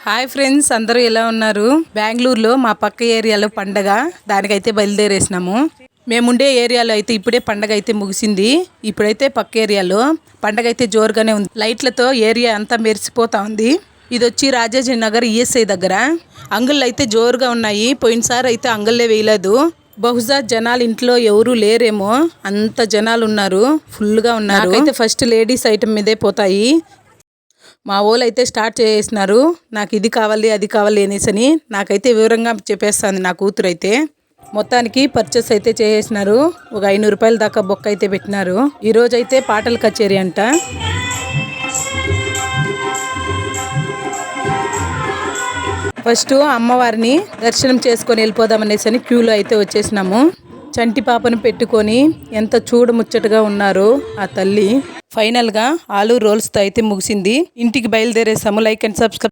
Hi friends, అందరూ ఎలా ఉన్నారు? బెంగళూరులో మా పక్క ఏరియాలో పండగ, దానికైతే బయలుదేరేసినాము. మేముండే ఏరియాలో అయితే ఇప్పుడే పండగ అయితే ముగిసింది. ఇప్పుడైతే పక్క ఏరియాలో పండగ అయితే జోరుగానే ఉంది. లైట్లతో ఏరియా అంతా మెరిసిపోతా ఉంది. ఇది వచ్చి రాజాజీ నగర్ ఈఎస్ఐ దగ్గర. అంగుళ్ళు అయితే జోరుగా ఉన్నాయి. పోయినసారి అయితే అంగుళ్ళే వేయలేదు. బహుశా జనాలు ఇంట్లో ఎవరు లేరేమో, అంత జనాలు ఉన్నారు, ఫుల్గా ఉన్నారు. అయితే ఫస్ట్ లేడీస్ ఐటమ్ మీదే పోతాయి. మా వాళ్ళు అయితే స్టార్ట్ చేసినారు. నాకు ఇది కావాలి అది కావాలి అనేసి నాకైతే వివరంగా చెప్పేస్తుంది నా కూతురు అయితే. మొత్తానికి పర్చేస్ అయితే చేసేసినారు. ఒక 500 రూపాయల దాకా బొక్క అయితే పెట్టినారు. ఈరోజు అయితే పాటల కచేరీ అంట. ఫస్ట్ అమ్మవారిని దర్శనం చేసుకొని వెళ్ళిపోదామనేసి క్యూలో అయితే వచ్చేసినాము. చంటి పాపను పెట్టుకొని ఎంత చూడముచ్చటగా ఉన్నారు ఆ తల్లి. ఫైనల్గా ఆలు రోల్స్తో అయితే ముగిసింది. ఇంటికి బయలుదేరేసాము. Like and subscribe.